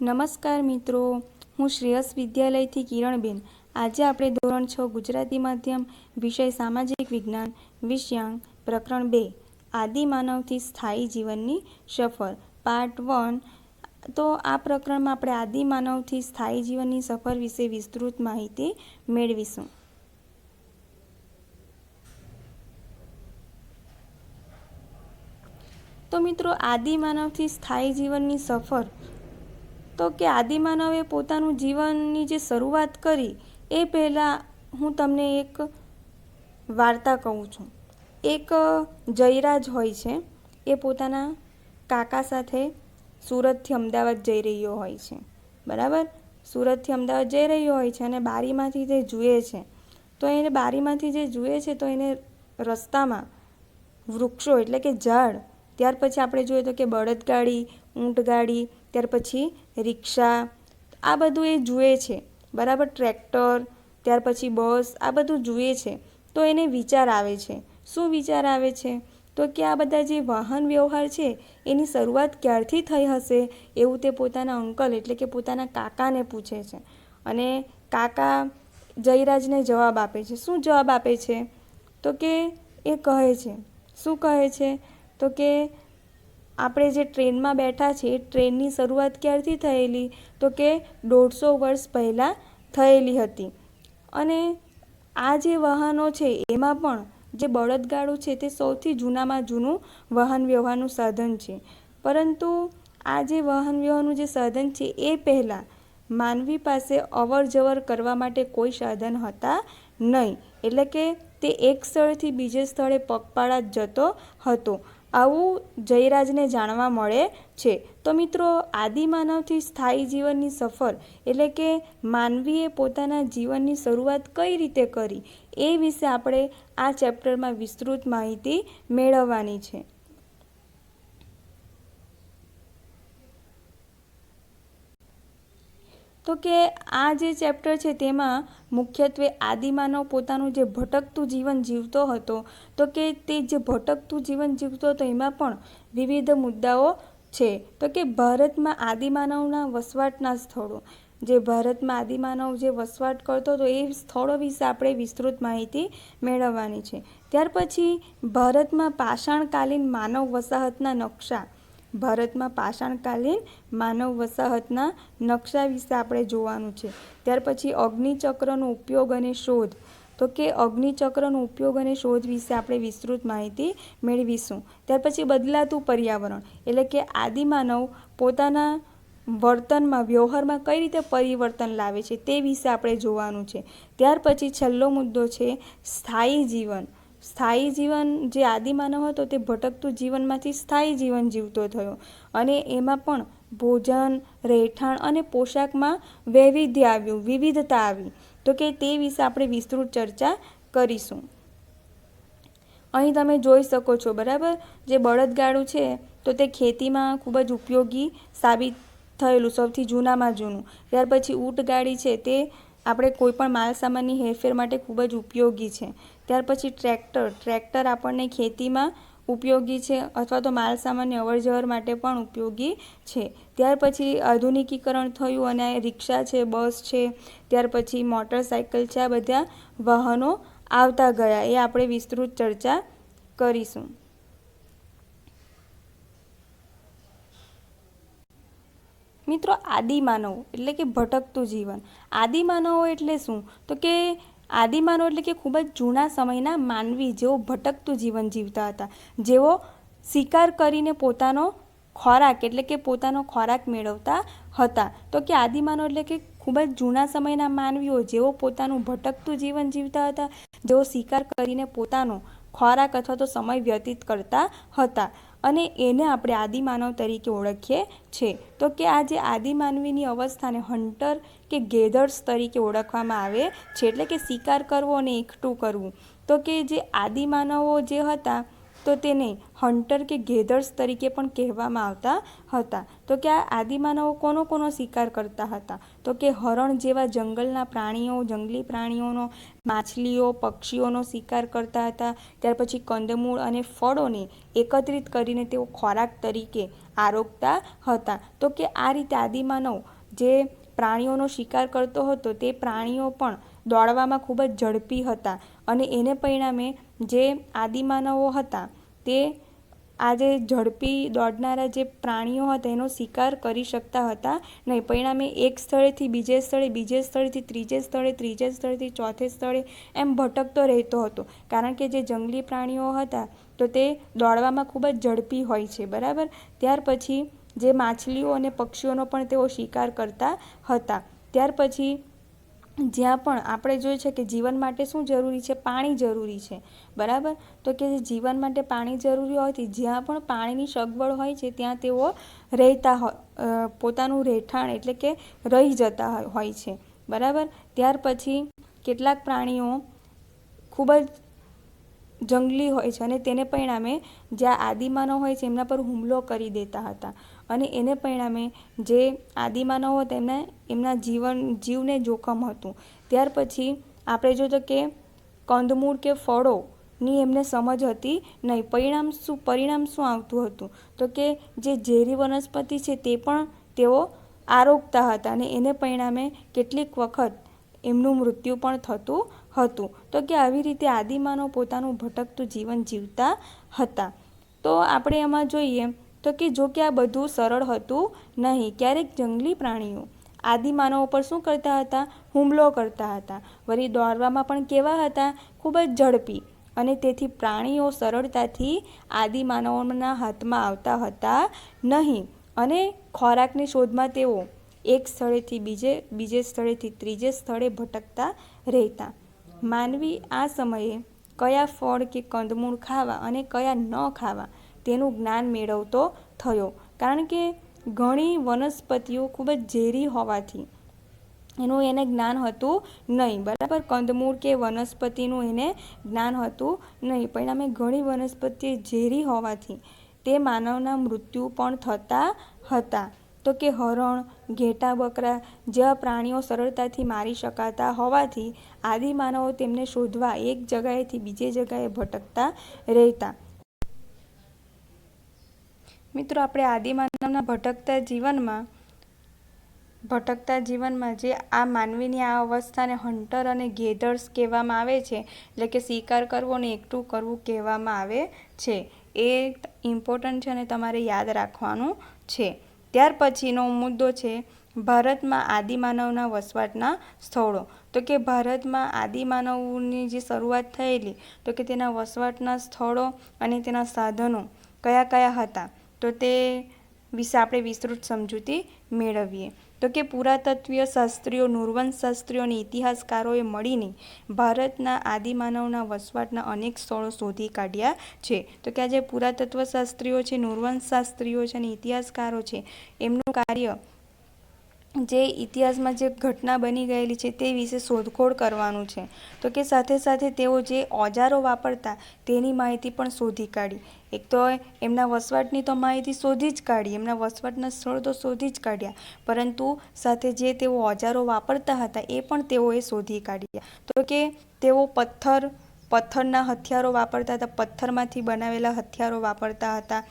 નમસ્કાર મિત્રો, હું શ્રેયસ વિદ્યાલયથી કિરણબેન. આજે આપણે ધોરણ 6 ગુજરાતી માધ્યમ વિષય સામાજિક વિજ્ઞાન વિષયાંક પ્રકરણ 2 આદિમાનવથી સ્થાયી જીવનની સફર પાર્ટ 1. તો આ પ્રકરણમાં આપણે આદિમાનવથી સ્થાયી જીવનની સફર વિશે વિસ્તૃત માહિતી મેળવીશું. તો મિત્રો, આદિમાનવથી સ્થાયી જીવનની સફર તો કે આદિમાનવે પોતાનું જીવનની જે શરૂઆત કરી એ પહેલાં હું તમને એક વાર્તા કહું છું. એક જયરાજ હોય છે, એ પોતાના કાકા સાથે સુરતથી અમદાવાદ જઈ રહ્યો હોય છે. બરાબર, સુરતથી અમદાવાદ જઈ રહ્યો હોય છે અને બારીમાંથી તે જુએ છે. તો એને બારીમાંથી જે જુએ છે તો એને રસ્તામાં વૃક્ષો એટલે કે ઝાડ, ત્યાર પછી આપણે જોઈએ તો કે બળદગાડી, ઊંટગાડી, ત્યાર પછી રિક્ષા, આ બધું એ જુએ છે. બરાબર, ટ્રેક્ટર, ત્યાર પછી બસ, આ બધું જુએ છે. તો એને વિચાર આવે છે. શું વિચાર આવે છે? તો કે આ બધા જે વાહન વ્યવહાર છે એની શરૂઆત ક્યારથી થઈ હશે, એવું તે પોતાના અંકલ એટલે કે પોતાના કાકાને પૂછે છે. અને કાકા જયરાજને જવાબ આપે છે. શું જવાબ આપે છે? તો કે એ કહે છે, શું કહે છે? તો કે આપણે જે ટ્રેનમાં બેઠા છીએ એ ટ્રેનની શરૂઆત ક્યારથી થયેલી? તો કે 150 વર્ષ પહેલાં થયેલી હતી. અને આ જે વાહનો છે એમાં પણ જે બળદગાડું છે તે સૌથી જૂનામાં જૂનું વાહન વ્યવહારનું સાધન છે. પરંતુ આ જે વાહન વ્યવહારનું જે સાધન છે એ પહેલાં માનવી પાસે અવર જવર કરવા માટે કોઈ સાધન હતા નહીં. એટલે કે તે એક સ્થળેથી બીજે સ્થળે પગપાળા જ જતો હતો. આવું જયરાજને જાણવા મળે છે. તો મિત્રો, આદિમાનવથી સ્થાયી જીવનની સફર એટલે કે માનવીએ પોતાના જીવનની શરૂઆત કઈ રીતે કરી એ વિશે આપણે આ ચેપ્ટરમાં વિસ્તૃત માહિતી મેળવવાની છે. તો કે આ જે ચેપ્ટર છે તેમાં મુખ્યત્વે આદિમાનવ પોતાનું જે ભટકતું જીવન જીવતો હતો, તો કે તે જે ભટકતું જીવન જીવતો હતો એમાં પણ વિવિધ મુદ્દાઓ છે. તો કે ભારતમાં આદિમાનવના વસવાટના સ્થળો, જે ભારતમાં આદિમાનવ જે વસવાટ કરતો હતો એ સ્થળો વિશે આપણે વિસ્તૃત માહિતી મેળવવાની છે. ત્યાર પછી ભારતમાં પાષાણકાલીન માનવ વસાહતના નકશા, ભારતમાં પાષાણકાલીન માનવ વસાહતના નકશા વિશે આપણે જોવાનું છે. ત્યાર પછી અગ્નિચક્રનો ઉપયોગ અને શોધ, તો કે અગ્નિચક્રનો ઉપયોગ અને શોધ વિશે આપણે વિસ્તૃત માહિતી મેળવીશું. ત્યાર પછી બદલાતું પર્યાવરણ એટલે કે આદિમાનવ પોતાના વર્તનમાં, વ્યવહારમાં કઈ રીતે પરિવર્તન લાવે છે તે વિશે આપણે જોવાનું છે. ત્યાર પછી છેલ્લો મુદ્દો છે સ્થાયી જીવન. સ્થાયી જીવન, જે આદિમાનવ હતો તે ભટકતું જીવનમાંથી સ્થાયી જીવન જીવતો થયો અને એમાં પણ ભોજન, રહેઠાણ અને પોશાકમાં વૈવિધ્ય આવ્યું, વિવિધતા આવી. તો કે તે વિશે આપણે વિસ્તૃત ચર્ચા કરીશું. અહીં તમે જોઈ શકો છો, બરાબર, જે બળદગાડું છે તો તે ખેતીમાં ખૂબ જ ઉપયોગી સાબિત થયેલું, સૌથી જૂનામાં જૂનું. ત્યાર પછી ઊંટગાડી છે તે આપણે કોઈ પણ માલ સામાનની હેરફેર માટે ખૂબ જ ઉપયોગી છે. ત્યાર પછી ટ્રેક્ટર આપણને ખેતીમાં ઉપયોગી છે અથવા તો માલ સામાનની અવરજવર માટે પણ ઉપયોગી છે. ત્યાર પછી આધુનિકીકરણ થયું અને રિક્ષા છે, બસ છે, ત્યાર પછી મોટરસાઇકલ છે, આ બધા વાહનો આવતા ગયા. એ આપણે વિસ્તૃત ચર્ચા કરીશું. મિત્રો, આદિમાનવ એટલે કે ભટકતું જીવન. આદિમાનવો એટલે શું? તો કે આદિમાનવ એટલે કે ખૂબ જ જૂના સમયના માનવી જેઓ ભટકતું જીવન જીવતા હતા, જેઓ શિકાર કરીને પોતાનો ખોરાક એટલે કે પોતાનો ખોરાક મેળવતા હતા. તો કે આદિમાનવ એટલે કે ખૂબ જ જૂના સમયના માનવીઓ જેઓ પોતાનું ભટકતું જીવન જીવતા હતા, જેઓ શિકાર કરીને પોતાનો ખોરાક અથવા તો સમય વ્યતીત કરતા હતા. અને એને આપણે આદિમાનવ તરીકે ઓળખીએ છીએ. તો કે આ જે આદિમાનવીની અવસ્થાને હન્ટર કે ગેધર્સ તરીકે ઓળખવામાં આવે છે, એટલે કે શિકાર કરવો અને એકઠું કરવું. તો કે જે આદિમાનવો જે હતા તો તેને હન્ટર કે ગેધર્સ તરીકે પણ કહેવામાં આવતા હતા. તો કે આ આદિમાનવો કોનો શિકાર કરતા હતા? તો કે હરણ જેવા જંગલના પ્રાણીઓ, જંગલી પ્રાણીઓનો, માછલીઓ, પક્ષીઓનો શિકાર કરતા હતા. ત્યાર પછી કંદમૂળ અને ફળોને એકત્રિત કરીને તેઓ ખોરાક તરીકે આરોગતા હતા. તો કે આ રીતે આદિમાનવ જે પ્રાણીઓનો શિકાર કરતો હતો તે પ્રાણીઓ પણ દોડવામાં ખૂબ જ ઝડપી હતા અને એને પરિણામે જે આદિમાનવો હતા તે આજે ઝડપી દોડનારા જે પ્રાણીઓ હતા એનો શિકાર કરી શકતા હતા નહીં. પરિણામે એક સ્થળેથી બીજે સ્થળે, બીજે સ્થળેથી ત્રીજે સ્થળે, ત્રીજે સ્થળેથી ચોથે સ્થળે એમ ભટકતો રહેતો હતો. કારણ કે જે જંગલી પ્રાણીઓ હતા તો તે દોડવામાં ખૂબ જ ઝડપી હોય છે, બરાબર. ત્યાર પછી જે માછલીઓ અને પક્ષીઓનો પણ તેઓ શિકાર કરતા હતા. ત્યાર પછી જ્યાં પણ આપણે જોઈએ છે કે જીવન માટે શું જરૂરી છે? પાણી જરૂરી છે, બરાબર. તો કે જીવન માટે પાણી જરૂરી હોવાથી જ્યાં પણ પાણીની સગવડ હોય છે ત્યાં તેઓ પોતાનું રહેઠાણ એટલે કે રહી જતા હોય છે, બરાબર. ત્યાર પછી કેટલાક પ્રાણીઓ ખૂબ જ જંગલી હોય છે અને તેને પરિણામે જ્યાં આદિમાનવ હોય છે એમના પર હુમલો કરી દેતા હતા અને એને પરિણામે જે આદિમાનવો હતા એમના જીવને જોખમ હતું. ત્યાર પછી આપણે જોઈએ કે કંદમૂળ કે ફળોની એમને સમજ હતી નહીં. પરિણામ શું આવતું હતું? તો કે જે ઝેરી વનસ્પતિ છે તે પણ તેઓ આરોગતા હતા અને એને પરિણામે કેટલીક વખત એમનું મૃત્યુ પણ થતું હતું. તો કે આવી રીતે આદિમાનવ પોતાનું ભટકતું જીવન જીવતા હતા. તો આપણે એમાં જોઈએ તો કે જો કે આ બધું સરળ હતું નહીં. ક્યારેક જંગલી પ્રાણીઓ આદિમાનવો પર શું કરતા હતા? હુમલો કરતા હતા. વળી દોડવામાં પણ કેવા હતા? ખૂબ જ ઝડપી. અને તેથી પ્રાણીઓ સરળતાથી આદિમાનવોના હાથમાં આવતા હતા નહીં અને ખોરાકની શોધમાં તેઓ એક સ્થળેથી બીજે સ્થળેથી ત્રીજે સ્થળે ભટકતા રહેતા. માનવી આ સમયે કયા ફળ કે કંદમૂળ ખાવા અને કયા ન ખાવા તેનું જ્ઞાન મેળવતો થયો. કારણ કે ઘણી વનસ્પતિઓ ખૂબ જ ઝેરી હોવાથી એનું એને જ્ઞાન હતું નહીં, બરાબર. કંદમૂળ કે વનસ્પતિનું એને જ્ઞાન હતું નહીં. પરિણામે ઘણી વનસ્પતિ ઝેરી હોવાથી તે માનવના મૃત્યુ પણ થતા હતા. તો કે હરણ, ઘેટા, બકરા જેવા પ્રાણીઓ સરળતાથી મારી શકાતા હોવાથી આદિમાનવો તેમને શોધવા એક જગ્યાએથી બીજી જગ્યાએ ભટકતા રહેતા. મિત્રો, આપણે આદિમાનવના ભટકતા જીવનમાં જે આ માનવીની આ અવસ્થાને હન્ટર અને ગેધર્સ કહેવામાં આવે છે, એટલે કે શિકાર કરવો અને એકઠું કરવું કહેવામાં આવે છે. એ ઇમ્પોર્ટન્ટ છે અને તમારે યાદ રાખવાનું છે. ત્યાર પછીનો મુદ્દો છે ભારતમાં આદિમાનવના વસવાટના સ્થળો. તો કે ભારતમાં આદિમાનવની જે શરૂઆત થયેલી તો કે તેના વસવાટના સ્થળો અને તેના સાધનો કયા કયા હતા તો તે વિશે આપણે વિસ્તૃત સમજૂતી મેળવીએ. તો કે પુરાતત્વીય શાસ્ત્રીઓ, નૃવંશશાસ્ત્રીઓ અને ઇતિહાસકારોએ મળીને ભારતના આદિમાનવના વસવાટના અનેક સ્થળો શોધી કાઢ્યા છે. તો કે આ જે પુરાતત્વશાસ્ત્રીઓ છે, નૃવંશશાસ્ત્રીઓ છે અને ઇતિહાસકારો છે એમનું કાર્ય જે ઇતિહાસમાં જે ઘટના બની ગયેલી છે તે વિશે શોધખોળ કરવાનું છે. તો કે સાથે સાથે તેઓ જે ઓજારો વાપરતા તેની માહિતી પણ શોધી કાઢી. એક તો એમના વસવાટની તો માહિતી શોધી જ કાઢી, એમના વસવાટના સ્થળ તો શોધી જ કાઢ્યા, પરંતુ સાથે જે તેઓ ઓજારો વાપરતા હતા એ પણ તેઓએ શોધી કાઢ્યા. તો કે તેઓ પથ્થરના હથિયારો વાપરતા હતા, પથ્થરમાંથી બનાવેલા હથિયારો વાપરતા હતા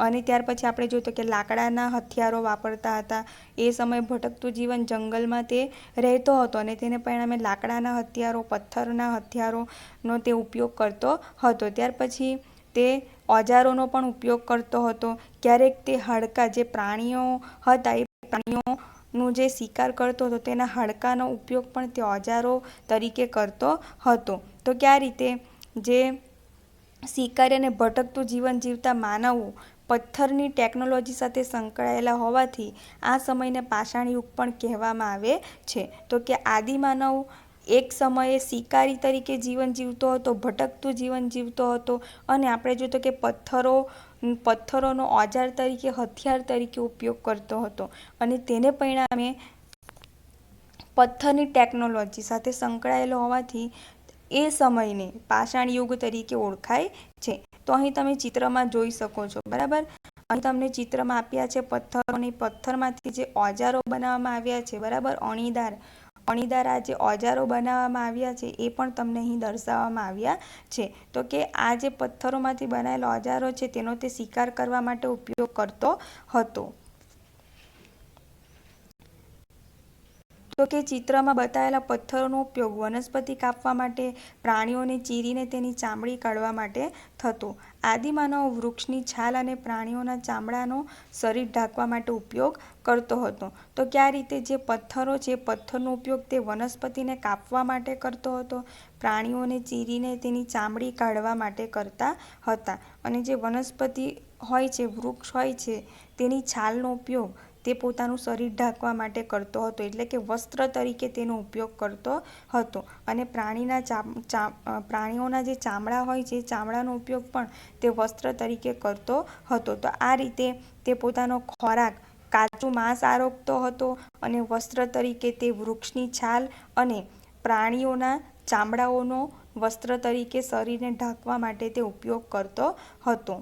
અને ત્યાર પછી આપણે જોઈએ તો કે લાકડાના હથિયારો વાપરતા હતા. એ સમયે ભટકતું જીવન જંગલમાં તે રહેતો હતો અને તેને પરિણામે લાકડાના હથિયારો, પથ્થરના હથિયારોનો તે ઉપયોગ કરતો હતો. ત્યાર પછી તે ઓજારોનો પણ ઉપયોગ કરતો હતો. ક્યારેક તે હાડકાં જે પ્રાણીઓ હતા એ પ્રાણીઓનું જે શિકાર કરતો હતો તેના હાડકાનો ઉપયોગ પણ તે ઓજારો તરીકે કરતો હતો. તો કે આ રીતે જે શિકારી અને ભટકતું જીવન જીવતા માનવો પથ્થરની ટેકનોલોજી સાથે સંકળાયેલા હોવાથી આ સમયને પાષાણ યુગ પણ કહેવામાં આવે છે. તો કે આદિમાનવ એક સમયે શિકારી તરીકે જીવન જીવતો હતો, ભટકતું જીવન જીવતો હતો અને આપણે જોઈએ તો કે પથ્થરોનો ઓજાર તરીકે, હથિયાર તરીકે ઉપયોગ કરતો હતો અને તેને પરિણામે પથ્થરની ટેકનોલોજી સાથે સંકળાયેલો હોવાથી એ સમયને પાષાણ યુગ તરીકે ઓળખાય છે. તો અહીં તમે ચિત્રમાં જોઈ શકો છો, બરાબર. અહીં તમને ચિત્રમાં આપ્યા છે પથ્થરોની, પથ્થરમાંથી જે ઓજારો બનાવવામાં આવ્યા છે, બરાબર. અણીદાર આ જે ઓજારો બનાવવામાં આવ્યા છે એ પણ તમને અહીં દર્શાવવામાં આવ્યા છે. તો કે આ જે પથ્થરોમાંથી બનાવેલા ઓજારો છે તેનો તે શિકાર કરવા માટે ઉપયોગ કરતો હતો. તો કે ચિત્રમાં બતાવેલા પથ્થરોનો ઉપયોગ વનસ્પતિ કાપવા માટે, પ્રાણીઓને ચીરીને તેની ચામડી કાઢવા માટે થતો. આદિમાનવ વૃક્ષની છાલ અને પ્રાણીઓના ચામડાનો શરીર ઢાંકવા માટે ઉપયોગ કરતો હતો. તો કે આ રીતે જે પથ્થરો છે, પથ્થરનો ઉપયોગ તે વનસ્પતિને કાપવા માટે કરતો હતો, પ્રાણીઓને ચીરીને તેની ચામડી કાઢવા માટે કરતા હતા, અને જે વનસ્પતિ હોય છે, વૃક્ષ હોય છે, તેની છાલનો ઉપયોગ તે પોતાનું શરીર ઢાંકવા માટે કરતો હતો, એટલે કે વસ્ત્ર તરીકે તેનો ઉપયોગ કરતો હતો. અને પ્રાણીઓના જે ચામડા હોય છે, ચામડાનો ઉપયોગ પણ તે વસ્ત્ર તરીકે કરતો હતો. તો આ રીતે તે પોતાનો ખોરાક, કાચું માંસ આરોગતો હતો અને વસ્ત્ર તરીકે તે વૃક્ષની છાલ અને પ્રાણીઓના ચામડાઓનો વસ્ત્ર તરીકે શરીરને ઢાંકવા માટે તે ઉપયોગ કરતો હતો.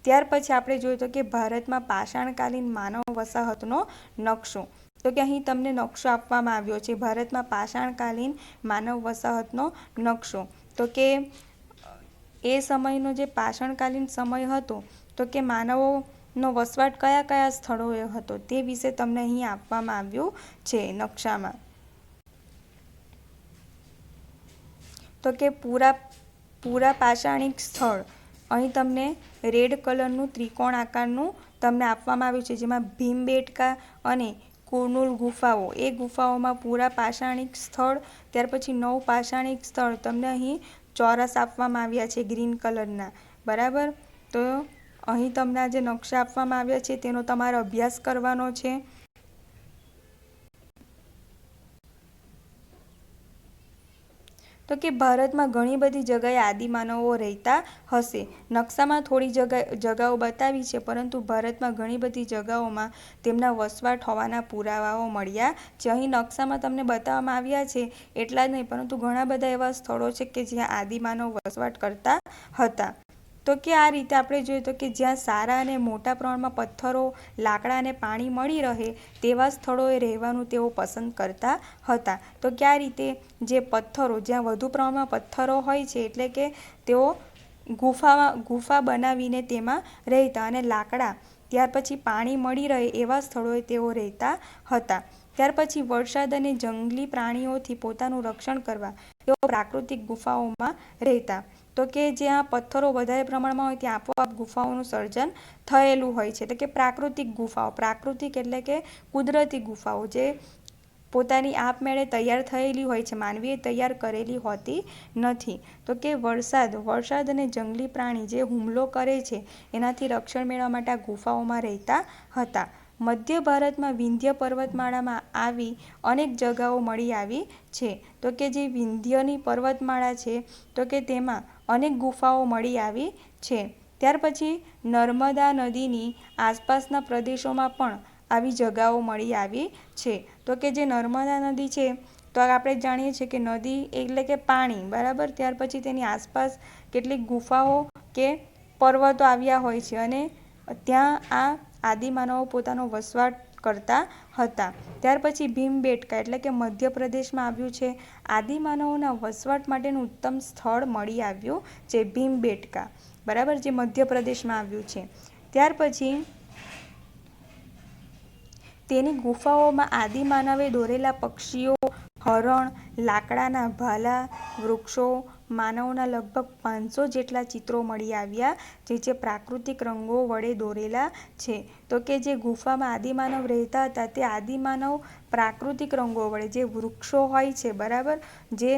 ત્યાર પછી આપણે જોયું તો કે ભારતમાં પાષાણકાલીન માનવ વસાહતનો નકશો. તો કે અહીં તમને નકશો આપવામાં આવ્યો છે, ભારતમાં પાષાણકાલીન માનવ વસાહતનો નકશો. તો કે એ સમયનો જે પાષાણકાલીન સમય હતો, તો કે માનવોનો વસવાટ કયા કયા સ્થળોએ હતો તે વિશે તમને અહીં આપવામાં આવ્યું છે નકશામાં. તો કે પૂરા પાષાણિક સ્થળ, અહીં તમને રેડ કલરનું ત્રિકોણ આકારનું તમને આપવામાં આવ્યું છે, જેમાં ભીમબેટકા અને કુર્નુલ ગુફાઓ, એ ગુફાઓમાં પૂરા પાષાણિક સ્થળ. ત્યાર પછી 9 પાષાણિક સ્થળ તમને અહીં ચોરસ આપવામાં આવ્યા છે ગ્રીન કલરના, બરાબર. તો અહીં તમને આ જે નકશા આપવામાં આવ્યા છે તેનો તમારે અભ્યાસ કરવાનો છે. તો કે ભારતમાં ઘણી બધી જગ્યાએ આદિમાનવો રહેતા હશે. નકશામાં થોડી જગાઓ બતાવી છે, પરંતુ ભારતમાં ઘણી બધી જગાઓમાં તેમના વસવાટ હોવાના પુરાવાઓ મળ્યા છે. અહીં નકશામાં તમને બતાવવામાં આવ્યા છે એટલા જ નહીં, પરંતુ ઘણા બધા એવા સ્થળો છે કે જ્યાં આદિમાનવ વસવાટ કરતા હતા. તો કે આ રીતે આપણે જોઈએ તો કે જ્યાં સારા અને મોટા પ્રમાણમાં પથ્થરો, લાકડા અને પાણી મળી રહે તેવા સ્થળોએ રહેવાનું તેઓ પસંદ કરતા હતા. તો કે આ રીતે જે પથ્થરો, જ્યાં વધુ પ્રમાણમાં પથ્થરો હોય છે, એટલે કે તેઓ ગુફા બનાવીને તેમાં રહેતા, અને લાકડા, ત્યાર પછી પાણી મળી રહે એવા સ્થળોએ તેઓ રહેતા હતા. ત્યાર પછી વરસાદ અને જંગલી પ્રાણીઓથી પોતાનું રક્ષણ કરવા તેઓ પ્રાકૃતિક ગુફાઓમાં રહેતા. તો કે જ્યાં પથ્થરો વધારે પ્રમાણમાં હોય ત્યાં આપોઆપ ગુફાઓનું સર્જન થયેલું હોય છે. તો કે પ્રાકૃતિક ગુફાઓ, પ્રાકૃતિક એટલે કે કુદરતી ગુફાઓ, જે પોતાની આપમેળે તૈયાર થયેલી હોય છે, માનવીએ તૈયાર કરેલી હોતી નથી. તો કે વરસાદ અને જંગલી પ્રાણી જે હુમલો કરે છે એનાથી રક્ષણ મેળવવા માટે આ ગુફાઓમાં રહેતા હતા. મધ્ય ભારતમાં વિંધ્ય પર્વતમાળામાં આવી અનેક જગાઓ મળી આવી છે. તો કે જે વિંધ્યની પર્વતમાળા છે, તો કે તેમાં અનેક ગુફાઓ મળી આવી છે. ત્યાર પછી નર્મદા નદીની આસપાસના પ્રદેશોમાં પણ આવી જગાઓ મળી આવી છે. તો કે જે નર્મદા નદી છે, તો આપણે જાણીએ છીએ કે નદી એટલે કે પાણી, બરાબર. ત્યાર પછી તેની આસપાસ કેટલીક ગુફાઓ કે પર્વતો આવ્યા હોય છે, અને ત્યાં આ આદિમાનવો પોતાનો વસવાટ કરતા હતા. ત્યાર પછી ભીમબેટકા એટલે કે મધ્યપ્રદેશમાં આવ્યું છે. આદિમાનવોના વસવાટ માટેનું ઉત્તમ સ્થળ મળી આવ્યું છે ભીમબેટકા, બરાબર, જે મધ્યપ્રદેશમાં આવ્યું છે. ત્યાર પછી તેની ગુફાઓમાં આદિમાનવે દોરેલા પક્ષીઓ, હરણ, લાકડાના ભાલા, વૃક્ષો, માનવના લગભગ 500 જેટલા ચિત્રો મળી આવ્યા જે પ્રાકૃતિક રંગો વડે દોરેલા છે. તો કે જે ગુફામાં આદિમાનવ રહેતા હતા તે આદિમાનવ પ્રાકૃતિક રંગો વડે, જે વૃક્ષો હોય છે, બરાબર, જે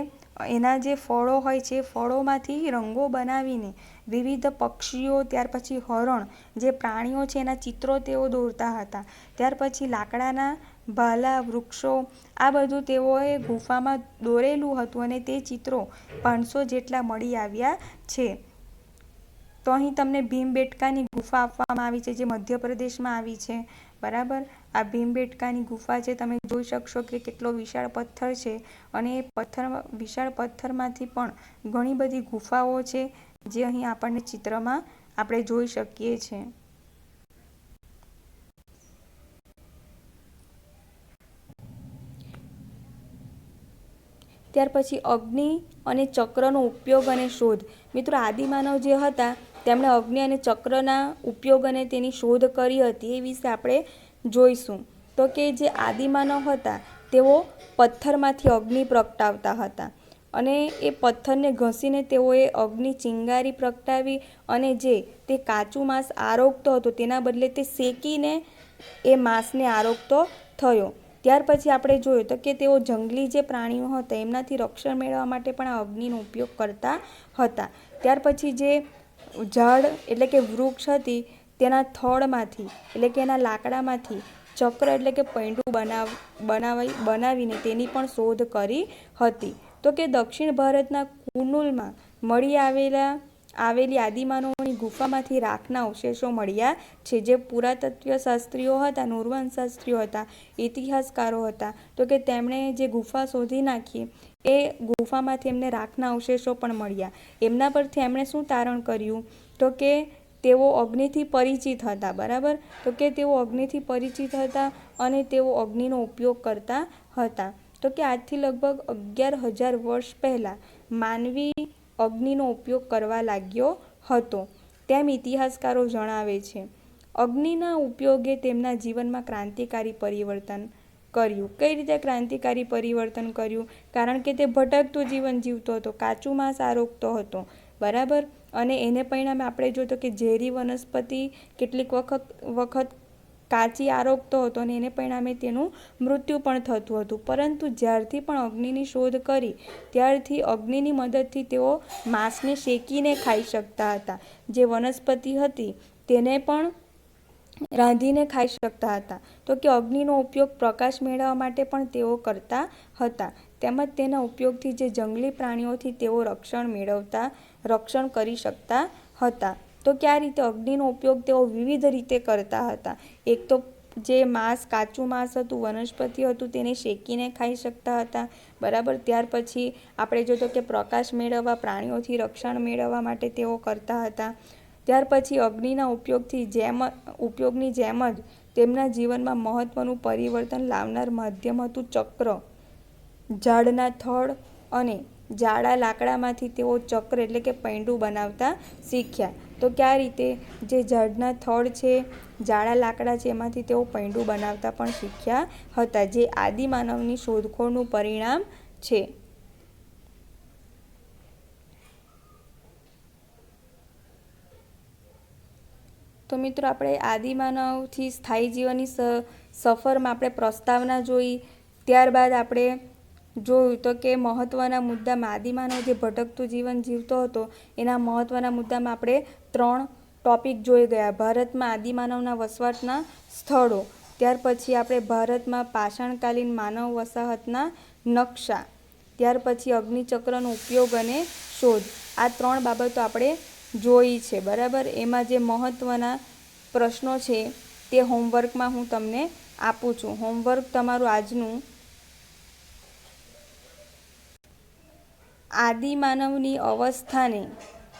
એના જે ફળો હોય છે, ફળોમાંથી રંગો બનાવીને વિવિધ પક્ષીઓ, ત્યાર પછી હરણ, જે પ્રાણીઓ છે એના ચિત્રો તેઓ દોરતા હતા. ત્યાર પછી લાકડાના ભાલા, વૃક્ષો, આ બધું તેઓએ ગુફામાં દોરેલું હતું, અને તે ચિત્રો 500 જેટલા મળી આવ્યા છે. તો અહીં તમને ભીમબેટકાની ગુફા આપવામાં આવી છે, જે મધ્યપ્રદેશમાં આવી છે, બરાબર. આ ભીમબેટકાની ગુફા છે, તમે જોઈ શકશો કે કેટલો વિશાળ પથ્થર છે, અને એ વિશાળ પથ્થરમાંથી પણ ઘણી બધી ગુફાઓ છે જે અહીં આપણને ચિત્રમાં આપણે જોઈ શકીએ છીએ. ત્યાર પછી અગ્નિ અને ચક્રનો ઉપયોગ અને શોધ. મિત્રો, આદિમાનવ જે હતા તેમણે અગ્નિ અને ચક્રના ઉપયોગ અને તેની શોધ કરી હતી. એ વિશે આપણે જોઈશું. તો કે જે આદિમાનવ હતા તેઓ પથ્થરમાંથી અગ્નિ પ્રગટાવતા હતા અને એ પથ્થરને ઘસીને તેઓએ અગ્નિ ચિંગારી પ્રગટાવી અને જે તે કાચું માંસ આરોગતો હતો તેના બદલે તે શેકીને એ માંસને આરોગતો થયો. ત્યાર પછી આપણે જોયું તો કે તેઓ જંગલી જે પ્રાણીઓ હતા એમનાથી રક્ષણ મેળવવા માટે પણ આ અગ્નિનો ઉપયોગ કરતા હતા. ત્યાર પછી જે ઝાડ એટલે કે વૃક્ષ હતી તેના થડમાંથી એટલે કે એના લાકડામાંથી ચક્ર એટલે કે પૈંડું બનાવીને તેની પણ શોધ કરી હતી. તો કે દક્ષિણ ભારતના કુનુલમાં મળી આવેલી આદિમાનવોની ગુફામાંથી રાખના અવશેષો મળ્યા છે. જે પુરાતત્વ શાસ્ત્રીઓ હતા, નૂરવન શાસ્ત્રીઓ હતા, ઇતિહાસકારો હતા, તો કે તેમણે જે ગુફા શોધી નાખી એ ગુફામાંથી એમને રાખના અવશેષો પણ મળ્યા. એમના પરથી એમણે શું તારણ કર્યું તો કે તેઓ અગ્નિથી પરિચિત હતા. બરાબર, તો કે તેઓ અગ્નિથી પરિચિત હતા અને તેઓ અગ્નિનો ઉપયોગ કરતા હતા. તો કે આજથી લગભગ 11,000 વર્ષ પહેલાં માનવી અગ્નિનો ઉપયોગ કરવા લાગ્યો હતો, તેમ ઇતિહાસકારો જણાવે છે. અગ્નિના ઉપયોગે તેમના જીવનમાં ક્રાંતિકારી પરિવર્તન કર્યું. કઈ રીતે ક્રાંતિકારી પરિવર્તન કર્યું? કારણ કે તે ભટકતું જીવન જીવતો હતો, કાચું માંસ આરોગતો હતો. બરાબર, અને એને પરિણામે આપણે જોયું તો કે ઝેરી વનસ્પતિ કેટલીક વખત કાચી આરોગતો હતો અને એને પરિણામે તેનું મૃત્યુ પણ થતું હતું. પરંતુ જ્યારથી પણ અગ્નિની શોધ કરી ત્યારથી અગ્નિની મદદથી તેઓ માંસને શેકીને ખાઈ શકતા હતા. જે વનસ્પતિ હતી તેને પણ રાંધીને ખાઈ શકતા હતા. તો કે અગ્નિનો ઉપયોગ પ્રકાશ મેળવવા માટે પણ તેઓ કરતા હતા. તેમજ તેના ઉપયોગથી જે જંગલી પ્રાણીઓથી તેઓ રક્ષણ કરી શકતા હતા. તો કે આ રીતે અગ્નિનો ઉપયોગ તેઓ વિવિધ રીતે કરતા હતા. એક તો જે કાચું માંસ હતું, વનસ્પતિ હતું, તેને શેકીને ખાઈ શકતા હતા. બરાબર, ત્યાર પછી આપણે જોયું કે પ્રકાશ મેળવવા, પ્રાણીઓથી રક્ષણ મેળવવા માટે તેઓ કરતા હતા. ત્યાર પછી અગ્નિના ઉપયોગની જેમ જ તેમના જીવનમાં મહત્વનું પરિવર્તન લાવનાર માધ્યમ હતું ચક્ર. ઝાડના થડ અને જાડા લાકડામાંથી તેઓ ચક્ર એટલે કે પૈંડું બનાવતા શીખ્યા. તો કે આ રીતે જે ઝાડના થડ છે, જાડા લાકડા છે, એમાંથી તેઓ પૈંડું બનાવતા પણ શીખ્યા હતા, જે આદિમાનવની શોધખોળનું પરિણામ છે. તો મિત્રો, આપણે આદિમાનવથી સ્થાયી જીવનની સફરમાં આપણે પ્રસ્તાવના જોઈ. ત્યારબાદ આપણે જોયું તો કે મહત્ત્વના મુદ્દામાં આદિમાનવ જે ભટકતું જીવન જીવતો હતો એના મહત્ત્વના મુદ્દામાં આપણે 3 ટોપિક જોઈ ગયા. ભારતમાં આદિમાનવના વસવાટના સ્થળો, ત્યાર પછી આપણે ભારતમાં પાષાણકાલીન માનવ વસાહતના નકશા, ત્યાર પછી અગ્નિચક્રનો ઉપયોગ અને શોધ. આ 3 બાબતો આપણે જોઈ છે. બરાબર, એમાં જે મહત્ત્વના પ્રશ્નો છે તે હોમવર્કમાં હું તમને આપું છું. હોમવર્ક તમારું આજનું: આદિમાનવની અવસ્થાને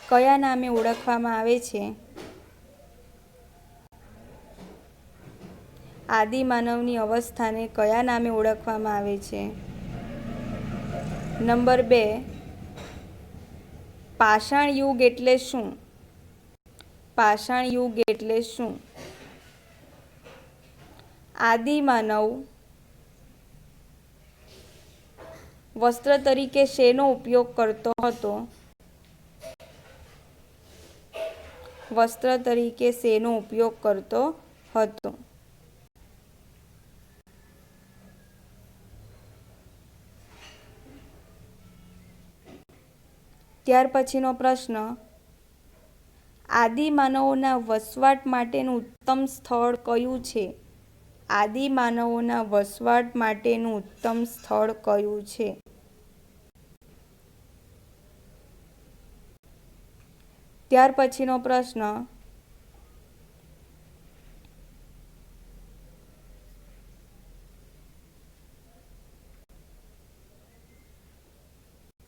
કયા નામે ઓળખવામાં આવે છે? આદિમાનવની અવસ્થાને કયા નામે ઓળખવામાં આવે છે? નંબર 2, પાષાણ યુગ એટલે શું? પાષાણ યુગ એટલે શું? આદિમાનવ વસ્ત્ર તરીકે શેનો ઉપયોગ કરતો હતો? વસ્ત્ર તરીકે શેનો ઉપયોગ કરતો હતો? ત્યાર પછીનો પ્રશ્ન: આદિમાનવોના વસવાટ માટેનું ઉત્તમ સ્થળ કયું છે? આદિમાનવોના વસવાટ માટેનું ઉત્તમ સ્થળ કયું છે? ત્યાર પછીનો પ્રશ્ન: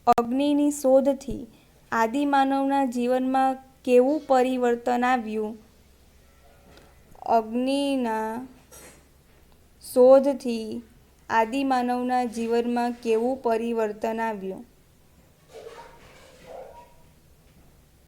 અગ્નિની શોધથી આદિમાનવના જીવનમાં કેવું પરિવર્તન આવ્યું? અગ્નિના શોધથી આદિમાનવના જીવનમાં કેવું પરિવર્તન આવ્યું?